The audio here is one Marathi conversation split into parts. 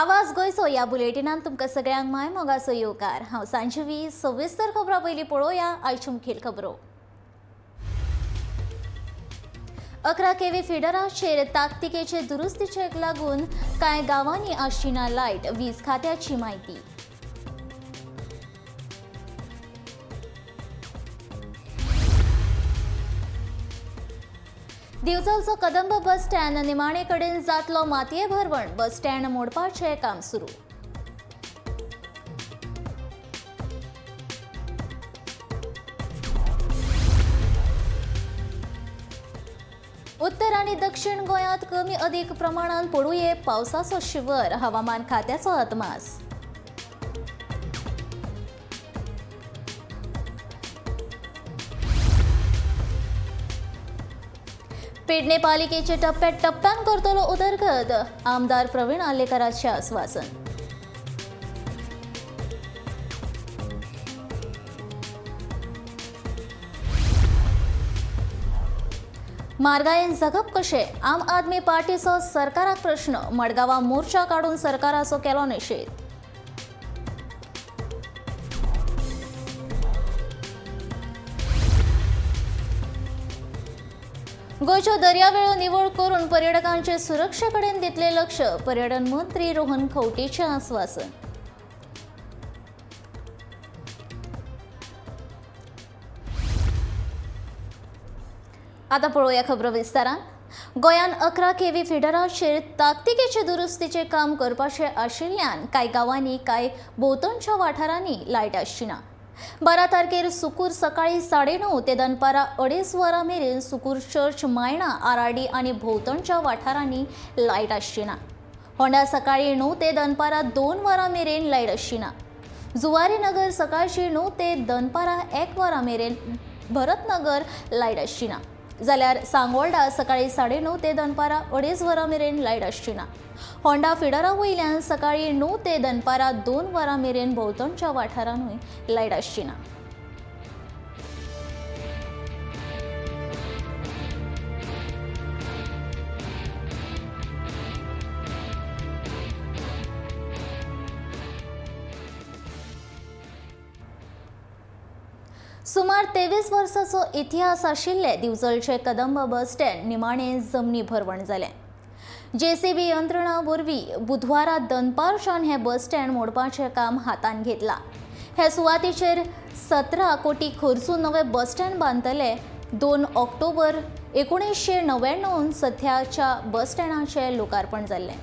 आवाज गोयचो या बुलेटिनान तुमकां सगळ्यांक माय मोगाचो येवकार। हांव सांजवी सविस्तर खबरां पयलीं पळोवया आयच्यो मुखेल खबरो। 11 केवी फिडराचेर ताकतिकेचे दुरुस्तीचेक लागून कांय गांवांनी आशिना लायट, वीज खात्याची म्हायती। दिवचलचो कदंब बस स्टँड निमाणे कडेन जातलो मातये भरवण, बस स्टँड मोडपाचें काम सुरू। उत्तर आनी दक्षिण गोंयांत कमी अदीक प्रमाणात पडूये पावसाचो शिवर, हवामान खात्याचो अदमास। पेडणे पालिकेचे टप्प्यान करतलो उदरगत, आमदार प्रवीण आलेकरांचे आश्वासन। म्हारगायेन जगप कशें? आम आदमी पार्टीचो सरकाराक प्रश्न, मडगांवां मोर्चा काडून सरकाराचो केलो निशेध। गोंयच्यो दर्यावेळो निवळ करून पर्यटकांचे सुरक्षे कडेन दितले लक्ष, पर्यटन मंत्री रोहन खंवटेचें आश्वासन। आतां पळोवया खबरो विस्तारान। गोंयान 11 केवी फिडराचेर ताकतिकेचे दुरुस्तीचे काम करपाचे आशिल्ल्यान कांय गांवांनी कांय भोंवतणच्या वाठारांनी लायट आशिना। 12 तारखेर सुकूर सकाळी 9:30 ते दनपारां 2:30 वरां मेरेन सुकूर चर्च, मायणा, आराडी आनी भोंवतणच्या वाठारांनी लायट आशिना। होंडा सकाळी 9 ते दनपारां 2 वरां मेरेन लायट आशिना। जुवारी नगर सकाळची 9 ते दनपारां 1 वरां मेरेन, भरतनगर लायट आशिना। जाल्यार सांगोळडा सकाळी 9:30 ते दनपारां 2:30 वरां मेरेन लायट आशिना। होंडा फिडरा वयल्यान सकाळी 9 ते दनपारां 2 वरां मेरेन भोंवतणच्या वाठारांतूय लायट आशिना। सुमार 23 वर्सांचो इतिहास आशिल्ले दिवचलचे कदंब बस स्टँड निमाणे जमनी भरवण जालें। जेसीबी यंत्रणा वरवीं बुधवारा दनपारच्यान हे बस स्टँड मोडपाचें काम हातान घेतलां। हे सुवातेचेर 17 कोटी खर्चून नवें बस स्टँड बांदतले। 2 ऑक्टोबर 1999 सध्याच्या बस स्टँडाचें लोकार्पण जाल्लें।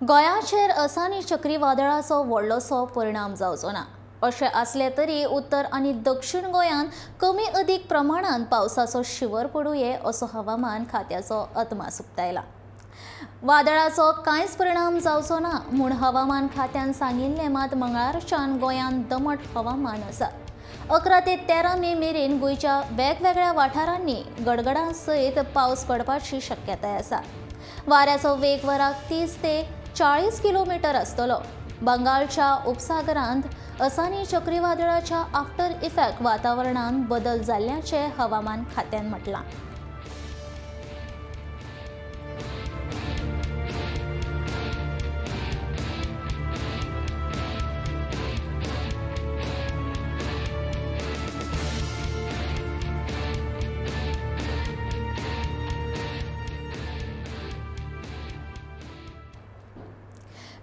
गोंयाचेर असानी चक्रीवादळाचो व्हडलोसो परिणाम जावचो ना। अशें आसले तरी उत्तर आनी दक्षिण गोंयांत कमी अदीक प्रमाणात पावसाचो शिवर पडूये असो हवामान खात्याचो अदमास उक्तायला। वादळाचो कांयच परिणाम जावचो ना म्हूण हवामान खात्यान सांगिल्लें, मात मंगळारच्यान गोंयांत दमट हवामान आसा। 11 ते 13 मे मेरेन गोंयच्या वेगवेगळ्या वाठारांनी गडगडां सयत पावस पडपाची शक्यताय आसा। वाऱ्याचो वेग वराक 30 ते 40 किलोमीटर आसतलो। बंगालच्या उपसागरांत असानी चक्रीवादळाच्या आफ्टर इफेक्ट वातावरणात बदल जाल्ल्याचें हवामान खात्यान म्हटलां।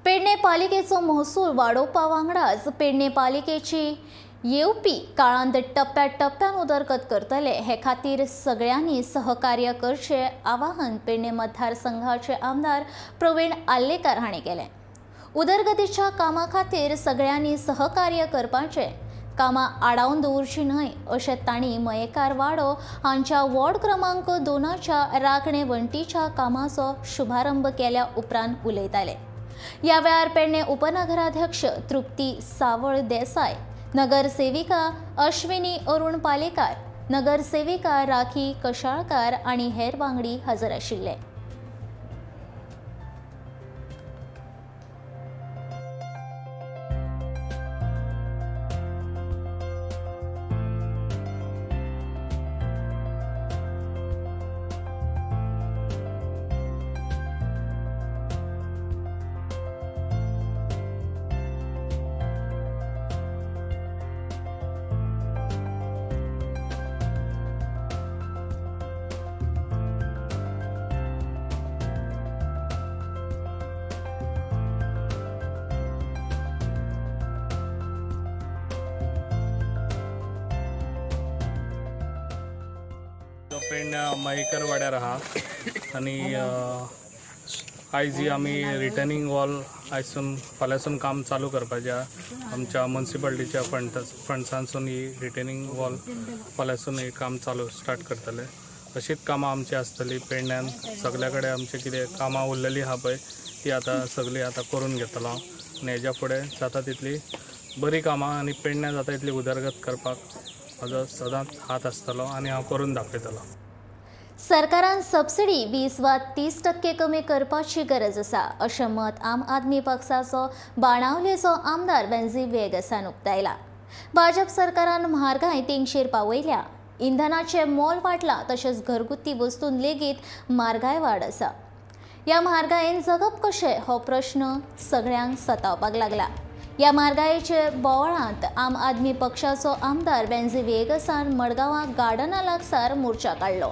पेडणे पालिकेचो महसूल वाडोवपा वांगडाच पेडणे पालिकेची येवपी काळांत टप्प्यान उदरगत करतले, हे खातीर सगळ्यांनी सहकार्य करचे आवाहन पेडणे मतदारसंघाचे आमदार प्रवीण आल्लेकर हांणी केलें। उदरगतीच्या कामा खातीर सगळ्यांनी सहकार्य करपाचें कामां आडावन दवरची न्हय अशें तांणी मयेकार वाडो हांच्या वॉर्ड क्रमांक 2च्या राखणे वण्टीच्या कामाचो शुभारंभ केल्या उपरांत उलयताले. ह्या वेळार पेडणे उपनगराध्यक्ष तृप्ती सावळ देसाय, नगरसेविका अश्विनी अरुण पालेकार, नगरसेविका राखी कशाळकार आनी हेर वांगडी हजर आशिल्ले. पेडण्या मयेकर वाड्यार आहा आनी आयज ही आमी रिटर्निंग वॉल आयसून फाल्यांसून काम चालू करपाचें आहा. आमच्या म्युनिसिपालिटीच्या फंड्सांसून ही रिटर्निंग वॉल फाल्यांसून ही काम चालू स्टार्ट करतले. अशीच कामां आमची आसतली पेडण्यान. सगल्या कडेन आमचे कितें कामां उरलेली आहा पळय ती आतां सगळी आतां करून घेतलो हांव. आनी हेज्या फुडें जाता तितली बरी कामां आनी पेडण्या जाता तितली उदरगत करपाक म्हजो सदांच हात आसतलो आनी हांव करून दाखयतलो. सरकारान सबसिडी 20 वा 30% कमी करपाची गरज आसा अशें मत आम आदमी पक्षाचो बाणावलेचो आमदार बेनझीर वेगसान उक्तायला. भाजप सरकारान म्हारगाय तेंगशेर पावयल्या. इंधनाचें मोल वाडलां तशेंच घरगुती वस्तूंत लेगीत म्हारगाय वाड आसा. ह्या म्हारगायेन जगप कशें हो प्रश्न सगळ्यांक सतावपाक लागला. ह्या म्हारगायेचे बोवाळांत आम आदमी पक्षाचो आमदार बेनझीर वेगसान मडगांवां गार्डना लागसार मोर्चा काडलो.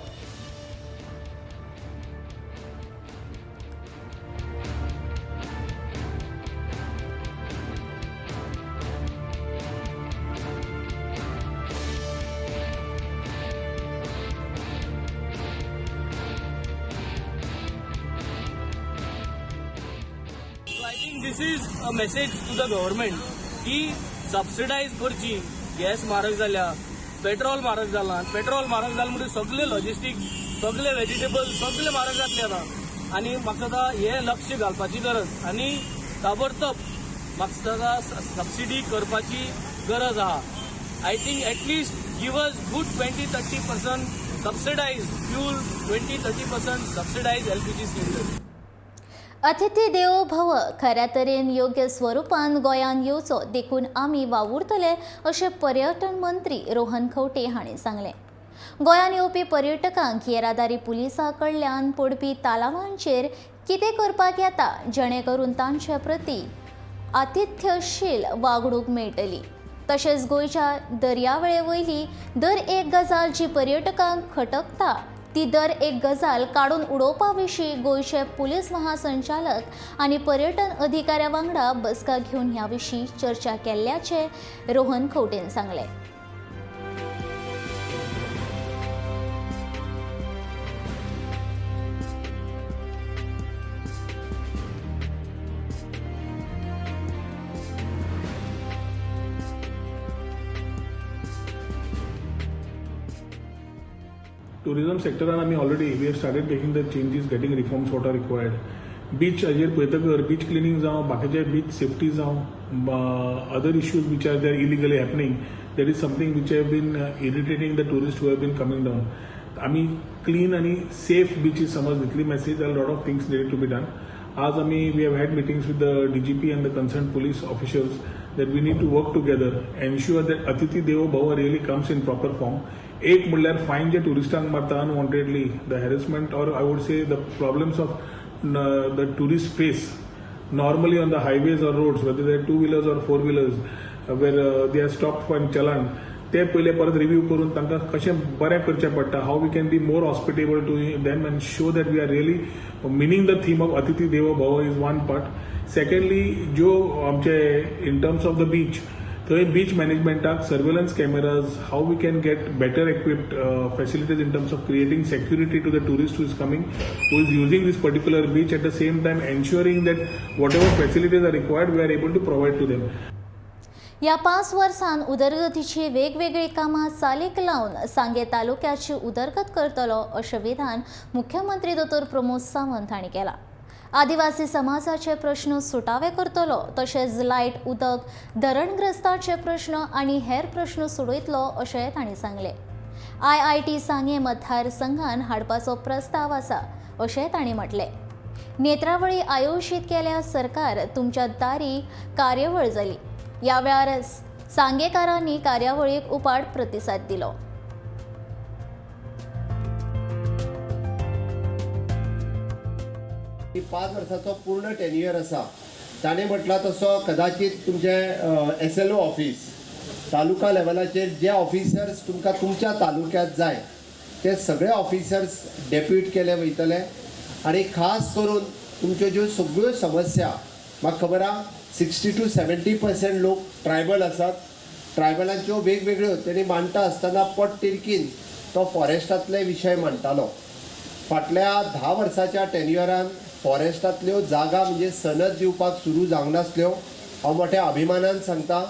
I think this is a message to the government की सबसिडाइज करची. गॅस म्हारग जाल्या, पेट्रोल म्हारग जाला. पेट्रोल म्हारग जाला म्हणजे सगळे लॉजिस्टीक, सगळे व्हेजिटेबल सगळे म्हारग जातले आता. आनी म्हाका दिसता हे लक्ष घालपाची गरज आनी ताबडतोब म्हाका दिसता सबसिडी करपाची गरज आहा. I think at least give us good 20-30% subsidize fuel, 20-30% subsidize LPG cylinder. अतिथी देवो भव खऱ्या तरेन योग्य स्वरुपान गोंयांत येवचो देखून आमी वावुरतले अशें पर्यटन मंत्री रोहन खंवटे हांणी सांगलें. गोंयांत येवपी पर्यटकांक येरादारी पुलिसा कडल्यान पडपी तालावांचेर कितें करपाक येता जेणे करून तांचे प्रती आतिथ्यशील वागणूक मेळटली. तशेंच गोंयच्या दर्यावेळे वयली दर एक गजाल जी पर्यटकांक खटकता ती दर एक गजाल काडून उडोवपा विशीं गोंयचे पुलीस महासंचालक आनी पर्यटन अधिकाऱ्या वांगडा बसका घेवन ह्या विशीं चर्चा केल्ल्याचें रोहन खंवटेन सांगलें. Tourism sector and we have started taking the changes, getting reforms what are required. Beach ajer पळयतकर beach cleaning जावं बाकीचे beach safety जावं other issues which are there illegally happening, that is something which have been irritating the tourists who have been coming down. आम्ही clean आणि safe beaches समज दितली message, a lot of things needed to be done. आज we have had meetings with the DGP and the concerned police officials that we need to work together, ensure that Atithi Devo Bhava really comes in proper form. एक म्हणल्यार फायन जे टुरिस्टांक मारता unwantedly, the harassment or I would say the problems of the tourist face normally on the highways or roads, whether they are 2-wheelers or 4-wheelers, where they are stopped for challan, ते पहिले परत रिव्यू करून तांकां कशें बरें करचें पडटा, how we can be more hospitable to them and show that we are really meaning the theme of अतिथी देवो भव इज वन पार्ट. सेकंडली जो आमचे in terms of the beach, थंय बीच मॅनेजमेंटाक surveillance cameras, how we can get better equipped facilities in terms of creating security to the tourist who is coming, who is using this particular beach, at the same time ensuring that whatever facilities are required we are able to provide to them. या 5 वर्सांत उदरगतीची वेगवेगळी कामां चालीक लावन सांगे तालुक्याची उदरगत करतलो अशें विधान मुख्यमंत्री दोतोर प्रमोद सावंत हांणी केलां. आदिवासी समाजाचे प्रश्न सुटावे करतलो तशेंच लायट, उदक, धरणग्रस्तांचे प्रश्न आनी हेर प्रश्न सोडयतलो अशें तांणी सांगलें. IIT सांगे मतदारसंघान हाडपाचो प्रस्ताव आसा अशें तांणी म्हटलें. नेत्रावळी आयोजीत केल्या सरकार तुमच्या दारी कार्यावळ जाली. ह्या वेळार सांगेकारांनी कार्यावळीक उपाट प्रतिसाद दिलो. ही 5 वर्साचो पूर्ण टेन्युअर आसा. ताणें म्हटला तसो कदाचित तुमचें SLO ऑफिस तालुका लेवलाचेर जे ऑफिसर्स तुमकां तुमच्या तालुक्यात जाय ते सगळे ऑफिसर्स डेप्यूट केले वयतले आनी खास करून तुमच्यो ज्यो सगळ्यो समस्या म्हाका खबर आहा 60 to 70% लोक ट्रायबल आसात. ट्रायबलांच्यो वेगवेगळ्यो तेणी मांडटा आसतना पटतिडकीन तो फॉरेस्टांतले विशय मांडटालो. फाटल्या 10 वर्साच्या टेन्युअरान फॉरेस्टांतल्यो जागा म्हणजे सनद दिवपाक सुरू जावंक नासल्यो. हांव मोठ्या अभिमानान सांगता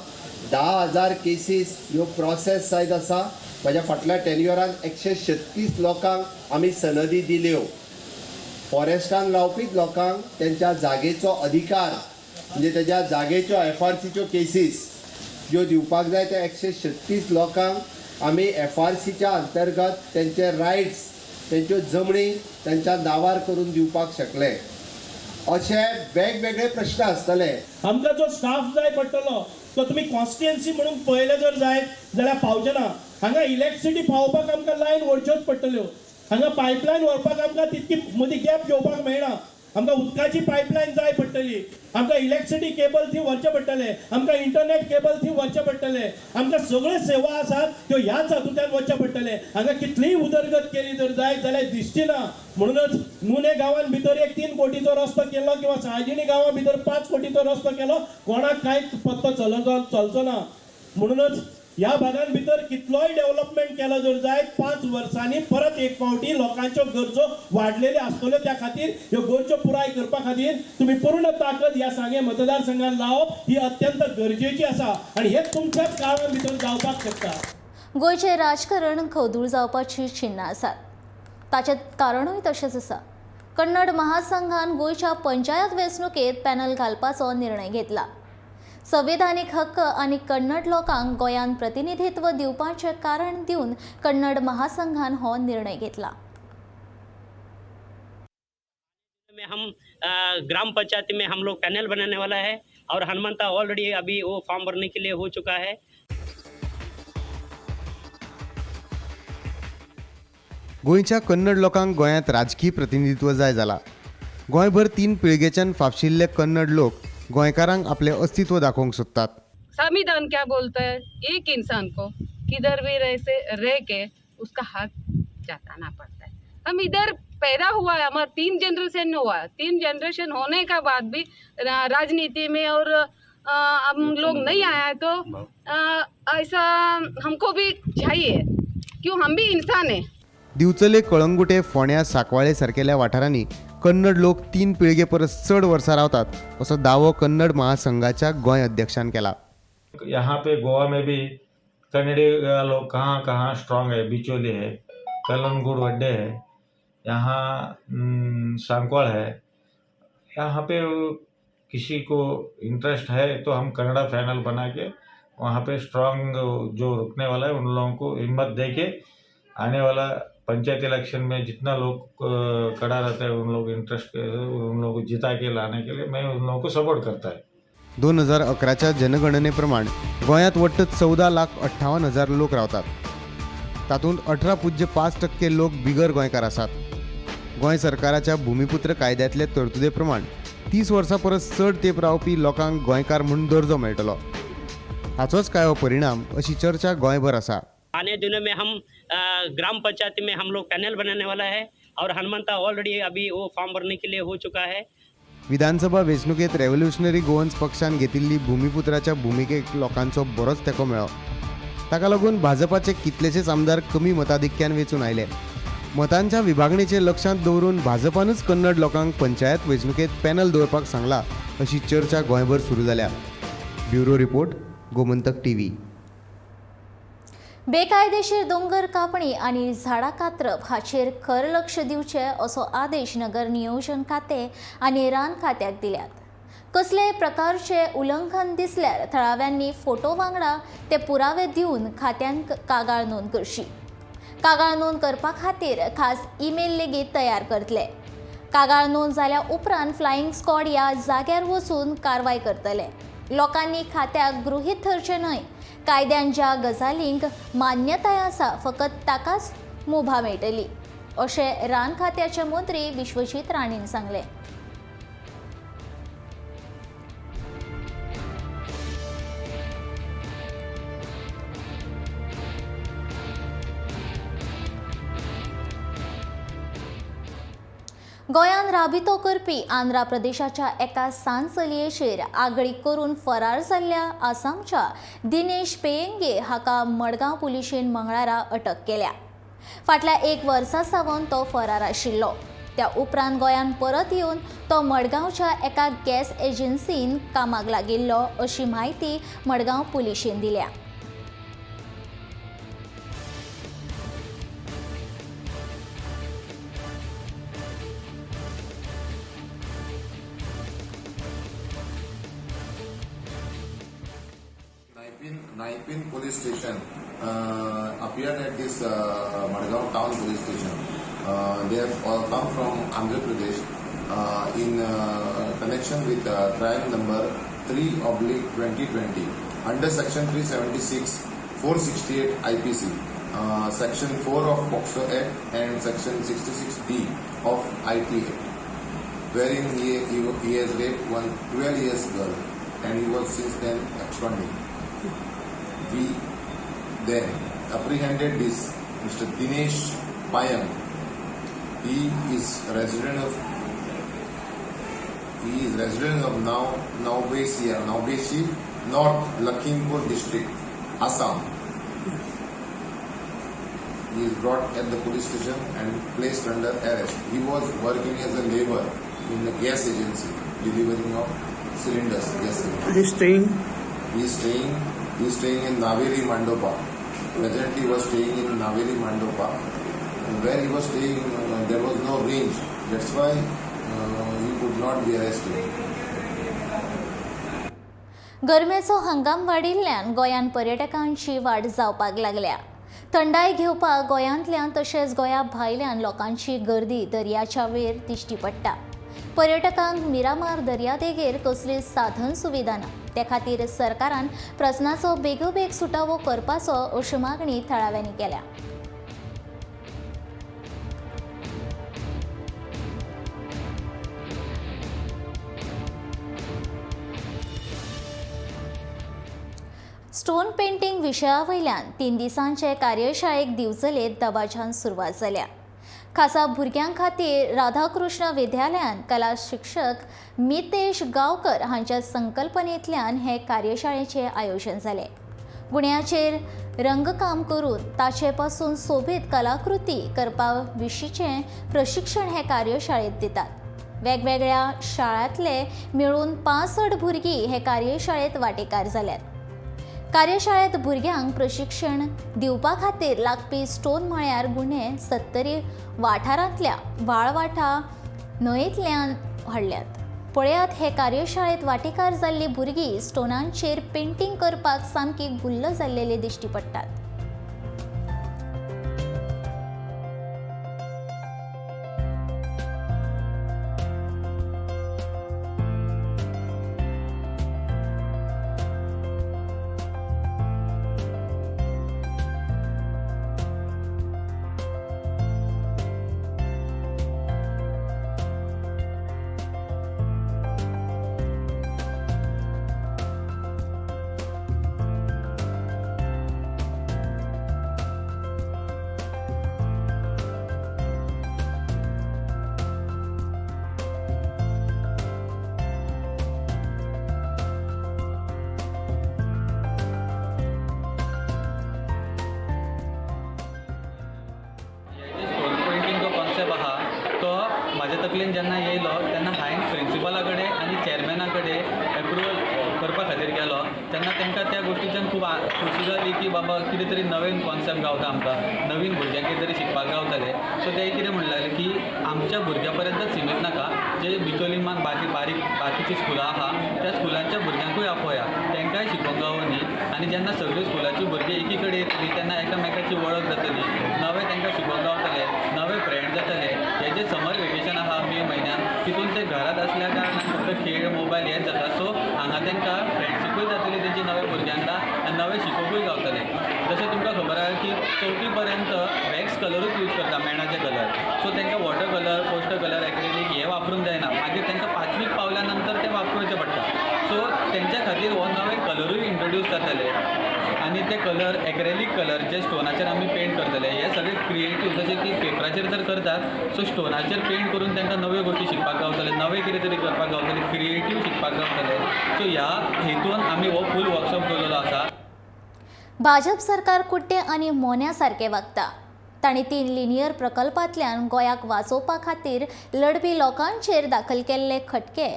10,000 केसीस ह्यो प्रोसेस जायत आसा. म्हाज्या फाटल्या टेन्युअरान 136 लोकांक आमी सनदी दिल्यो. फॉरेस्टान रावपी लोकांक तेंच्या जागेचो अधिकार म्हणजे तेज्या जागेच्यो FRCच्यो केसीस ज्यो दिवपाक जाय त्या 136 लोकांक आमी FRCच्या अंतर्गत तेंचे रायट्स, तेंच्यो जमणी तेंच्या नांवार करून दिवपाक शकले. अशे वेगवेगळे प्रश्न आसतले. आमकां जो स्टाफ जाय पडटलो तो तुमी कॉन्स्टिट्युएन्सी म्हणून पळयले जर जायत जाल्यार पावचे ना. हांगा इलेक्ट्रिसिटी पावोवपाक आमकां लायन व्हरच्योच पडटल्यो. हांगा पायपलायन व्हरपाक आमकां तितकी मदीं गॅप घेवपाक मेळना. आमकां उदकाची पायपलायन जाय पडटली. आमकां इलेक्ट्रिसिटी केबल थी व्हरचे पडटले. आमकां इंटरनेट केबल थी व्हरचे पडटले. आमकां सगळ्यो सेवा आसात त्यो ह्याच हातूंतल्यान वचचे पडटले. हांगा कितलीय उदरगत केली जर जायत जाल्यार दिसची ना. म्हणूनच नुने गांवान भितर एक 3 कोटीचो रस्तो केलो किंवा साळजिणी गांवा भितर 5 कोटीचो रस्तो केलो कोणाक कांय पत्तो चलचो ना. म्हणूनच ह्या भागान भितर कितलोय डेव्हलपमेंट केलो जर जायत 5 वर्सांनी परत एक फावटी लोकांच्यो गरजो वाडलेल्यो आसतल्यो. त्या खातीर ह्यो गरजो पुराय करपा खातीर तुम्ही पूर्ण ताकद ह्या सांगे मतदारसंघात लावप ही अत्यंत गरजेची आसा आनी हे तुमच्याच काळान भितर जावपाक शकता. गोंयचें राजकारण खदूळ जावपाची चिन्नां आसात. ताचें कारणूय तशेंच आसा. कन्नड महासंघान गोंयच्या पंचायत वेंचणुकेंत पॅनल घालपाचो निर्णय घेतला. संविधानीक हक्क आनी कन्नड लोकांक गोंयांत प्रतिनिधित्व दिवपाचें कारण दिवन कन्नड महासंघान हो निर्णय घेतला. में हम ग्राम पंचायती में हम लोग पैनल बनाने वाला है और हनुमंता ऑलरेडी अभी वो फॉर्म भरने के लिए हो चुका है. गोंयच्या कन्नड लोकांक गोंयांत राजकीय प्रतिनिधित्व जाय जाला. गोंयभर 3 पिळगेच्यान फापशिल्ले कन्नड लोक गोंयकारांक आपले अस्तित्व दाखोवंक सोदतात. संविधान क्या बोलता है? एक इंसान को किधर भी रह के उसका हक जताना पड़ता है. हम इधर पैदा हुआ है, हमारा 3 जनरेशन हुआ है. 3 जनरेशन होने का बाद भी राजनीति में और हम लोग नहीं आया है तो ऐसा हमको भी चाहिए. क्यों? हम भी इंसान है. दिवचले, कळंगुटे, फोंड्या, सांकवाळे सारकेल्या वाठारांनी कन्नड लोक 3 पिळगे परस चड वर्सां रावतात असो दावो कन्नड महासंघाच्या गोंय अध्यक्षान केला. यहाँ पे गोवा में भी कन्नड़ी लोग कहाँ कहाँ स्ट्रांग है. बिचोली है, कलनगुड़ वड्डे है, यहाँ सांकवाल है. यहाँ पे किसी को इंटरेस्ट है तो हम कन्नड़ा पैनल बना के वहाँ पे स्ट्रांग जो रुकने वाला है उन लोगों को हिम्मत दे के आने वाला पंचायत इलेक्शन में जितना लोग खड़ा रहता है उन लोग इंटरेस्ट उन लोगों को जिता के लाने के लिए मैं उन लोगों को सपोर्ट करता है. 2011च्या जनगणनेप्रमाण गोंयांत वट्ट 14,58,000 लोक रावतात. तातूंत 18.5% लोक बिगर गोंयकार आसात. गोंय सरकाराच्या भूमिपुत्र कायद्यातले तरतुदे प्रमाण 30 वर्सां परस चड तेंप रावपी लोकांक गोंयकार म्हणून दर्जो मेळटलो. हाचोच काय हो परिणाम अशी चर्चा गोंयभर आसा. आने दिनों में हम ग्राम पंचायती में हम लोग पैनल बनाने वाला है और हनुमंता ऑलरेडी अभी वो फॉर्म भरने के लिए हो चुका है. विधानसभा वेंचणुकेत रेव्होल्युशनरी गोवन्स पक्षान घेतिल्ली भूमिपुत्राच्या भुमिकेक लोकांचो बरोच तेंको मेळ्ळो. ताका लागून भाजपाचे कितलेशेच आमदार कमी मताधिक्यान वेंचून आयले. मतांच्या विभागणेचे लक्षांत दवरून भाजपानूच कन्नड लोकांक पंचायत वेंचणुकेत पॅनल दवरपाक सांगला अशी चर्चा गोंयभर सुरू जाल्या. Bureau report, Gomantak TV. बेकायदेशीर दोंगर कापणी आणि झाडां कातरप हाचेर खर लक्ष दिवचे असो आदेश नगर नियोजन खाते आणि रान खात्याक दिल्यात. कसलेय प्रकारचे उल्लंघन दिसल्यार थळाव्यांनी फोटो वांगडा ते पुरावे दिवन खात्यांक कागाळ नोंद करची. कागाळ नोंद करपा खातीर खास ईमेल लेगीत तयार करतले. कागाळ नोंद जाल्या उपरांत फ्लायिंग स्क्वॉड ह्या जाग्यार वचून कारवाय करतले. लोकांनी खात्याक गृहीत धरचे न्हय. कायद्यान ज्या गजालींक मान्यताय आसा फकत ताकाच मुभा मेळटली अशें रान खात्याचे मंत्री विश्वजीत राणेन सांगलें. गोंयान राबितो करपी आंध्र प्रदेशाच्या एका सांचलयेचेर आगळीक करून फरार जाल्ल्या आसामच्या दिनेश पेयंगे हाका मडगांव पुलिशेन मंगळारा अटक केल्या. फाटल्या 1 वर्सा सावन तो फरार आशिल्लो. त्या उपरांत गोंयान परत येवन तो मडगांवच्या एका गॅस एजन्सीन कामाक लागिल्लो अशी म्हायती मडगांव पुलिशेन दिल्या. Naipin police station appeared at this Madgaon town police station. They have all come from Andhra Pradesh in connection with trial number 3/2020 under section 376, 468 IPC, section 4 of POCSO Act and section 66D of IT Act, wherein he has raped one 12 years girl and he was since then absconding. We then apprehended this Mr. Dinesh Payam. He is resident of Naubesi, North Lakhimpur district, Assam. He is brought at the police station and placed under arrest. He was working as a laborer in the gas agency, delivering of cylinders. Gas cylinders. He is staying in Naveri Mandopa. Presently, he was staying in Naveri Mandopa. Where he was staying, there was no range. That's why he could not be arrested. गरमेचो हंगाम वाडिल्ल्यान गोंयान पर्यटकांची वाड जावपाक लागल्या. थंडाय घेवपाक गोंयांतल्यान तशेंच गोंया भायल्यान लोकांची गर्दी दर्याच्या वेर दिश्टी पडटा. पर्यटकांक मिरामार दर्यादेगेर कसलीच साधन सुविधा ना. त्या खातीर सरकारान प्रस्नाचो बेगोबेग सुटावो करपाचो अशी मागणी थळाव्यांनी केल्या. स्टोन पेंटिंग विशया वयल्यान 3 दिसांचे कार्यशाळेक दिवचलेत दबाज्यान सुरवात जाल्या. खासा भुरग्यां खातीर राधाकृष्ण विद्यालयान कला शिक्षक मितेश गांवकर हांच्या संकल्पनेंतल्यान हे कार्यशाळेचे आयोजन जाले. गुण्याचेर रंगकाम करून ताचे पासून सोबीत कलाकृती करपा विशींचें प्रशिक्षण हे कार्यशाळेंत दितात. वेगवेगळ्या शाळांतले मेळून 65 भुरगीं हे कार्यशाळेंत वांटेकार जाल्यात. कार्यशाळेंत भुरग्यांक प्रशिक्षण दिवपा खातीर लागपी स्टोन म्हळ्यार गुणे 70 वाठारांतल्या वाळवाटा न्हंयेंतल्यान हाडल्यात. पळयात हे कार्यशाळेंत वांटेकार जाल्लीं भुरगीं स्टोनांचेर पेंटिंग करपाक सामकी गुल्ल जाल्लेले दिश्टी पडटात. तेन्ना तांकां त्या गोश्टीच्यान खूब खोशी जाली की बाबा कितें तरी नवीन कॉन्सेप्ट गावता आमकां, नवीन भुरग्यांक कितें तरी शिकपाक गावतलें. सो ते कितें म्हणलें लागलें की आमच्या भुरग्यां पर्यंतच सीमीत नाका, जे बिचोलीमान बाकीची स्कुलां आहा त्या स्कुलांच्या भुरग्यांकूय आपया, तांकांय शिकोवंक गावो न्ही. आनी जेन्ना सगळीं स्कुलाची भुरगीं एकी कडेन येतलीं तेन्ना एकामेकाची वळख जातली, नवें तांकां शिकोवंक गावतलें, नवे फ्रेंड जातले. हे जे समर वेकेशन आहा मे म्हयन्यान तितून ते घरात असल्या कारणान फक्त खेळ मोबायल हेच जाता. सो हांगा तांकां फ्रेंडशिपूय जातली तेंची नव्या भुरग्यांना आनी नवें शिकोवपूय गावतलें. जशें तुमकां खबर आहा की 4थी पर्यंत वॅक्स कलरूच यूज करता, मेणाचे कलर. सो तांकां water colour, poster colour, acrylic हे वापरूंक जायना. मागीर तांकां 5वीक पावल्या नंतर ते वापरचें पडटा. सो तेंच्या खातीर हो नवे कलरूय इंट्रोड्यूस जातले. आनी ते कलर एक्रेलीक कलर जे स्टोनाचेर आमी पेंट करतले, हे सगळे क्रिएटीव जशें की पेपराचेर जर करतात सो स्टोनाचेर पेंट करून तांकां नव्यो गोश्टी शिकपाक गावतले, नवें कितें तरी करपाक गावतलें, क्रिएटीव शिकपाक गावतलें. सो ह्या हेतून आमी हो फूल वर्कशॉप दवरलेलो आसा. भाजप सरकार कुड्डे आनी मोन्या सारकें वागता. तांणी 3 लिनियर प्रकल्पांतल्यान गोंयाक वाचोवपा खातीर लढपी लोकांचेर दाखल केल्ले खटके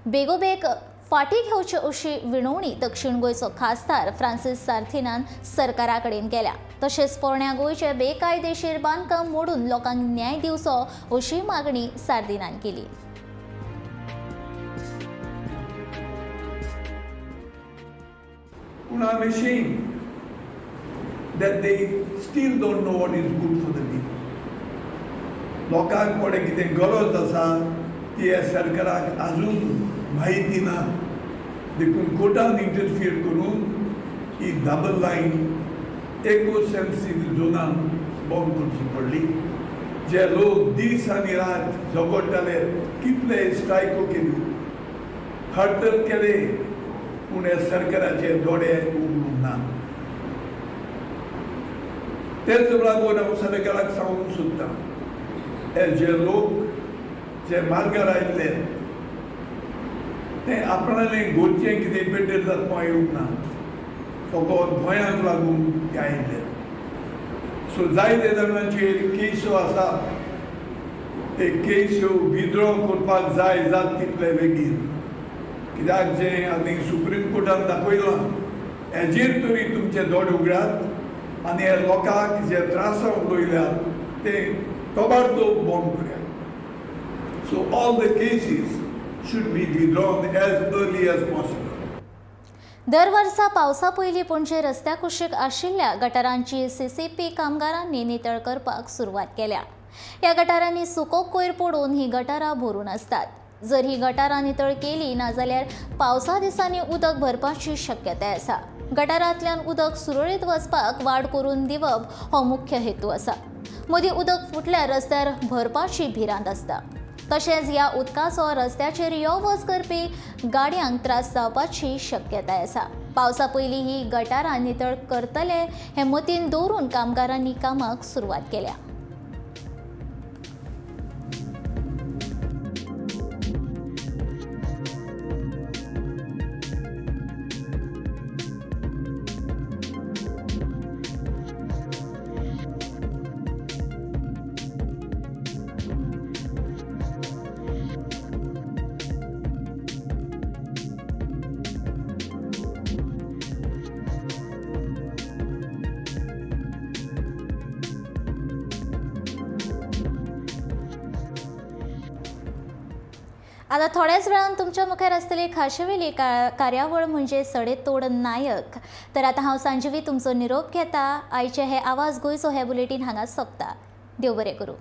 बेगोबेग फाटीं घेवचे अशी विनवणी दक्षिण गोंयचो खासदार फ्रांसीस सार्थीनान सरकारा कडेन केल्या. तशेंच पोरण्या गोंयचे बेकायदेशीर बांदकाम मोडून लोकांक न्याय दिवचो अशी मागणी सार्दिनान केली. पूण I am ashamed that they still don't know what is good for the people. लोकांक कोणे कितें गरज आसा ती ह्या सरकाराक आजून म्हायती ना. देखून कोर्टान इंटरफियर करून ही डबल लायन इको-सेन्सिटीव झोनान बंद करची पडली. जे लोक दीस आनी रात झगडटाले, कितले स्ट्रायको केल्यो, हडतर केले, पूण ह्या सरकाराचे दोळे उगडूंक ना. तेच लागून हांव सरकाराक सांगूंक सोदतां, हे जे लोक जे मार्गार आयिल्ले ते आपणालें गोंयचें कितें बेटर जावपा येवंक ना, फकत गोंयाक लागून ते आयिल्ले. सो जायते जाणांचेर केसो आसा, ते केसो विथड्रॉ करपाक जाय जात तितले बेगीन. कित्याक जें आनी सुप्रीम कोर्टान दाखयलां हेजेर तरी तुमचे दोळे उगडात आनी हे लोकांक जे त्रासांक उडयल्यात ते तोबाडतोब बंद करात. So all the cases should be withdrawn as early as possible. दर वर्सा पावसा पयलीं पणजे रस्त्या कुशीक आशिल्ल्या गटारांची CCP कामगारांनी नितळ करपाक सुरवात केल्या. ह्या गटारांनी सुको कोयर पडून ही गटारां भरून आसतात. जर ही गटारां नितळ केली नाजाल्यार पावसा दिसांनी उदक भरपाची शक्यताय आसा. गटारांतल्यान उदक सुरळीत वचपाक वाड करून दिवप हो मुख्य हेतू आसा. मदीं उदक फुटल्यार रस्त्यार भरपाची भिरांत आसता. तशेंच ह्या उदकाचो रस्त्याचेर यो वच करपी गाडयांक त्रास जावपाची शक्यताय आसा. पावसा पयलीं ही गटारां नितळ करतले हे मतीन दवरून कामगारांनी कामाक सुरवात केल्या. आता थोड्याच वेळान तुमच्या मुखार आसतली खाशेवेली कार्यावळ म्हणजे सडेतोड नायक. तर आता हांव संजीवी तुमचो निरोप घेता. आयचे हे आवाज गोंयचो हे बुलेटीन हांगाच सोंपता. देव बरें करूं.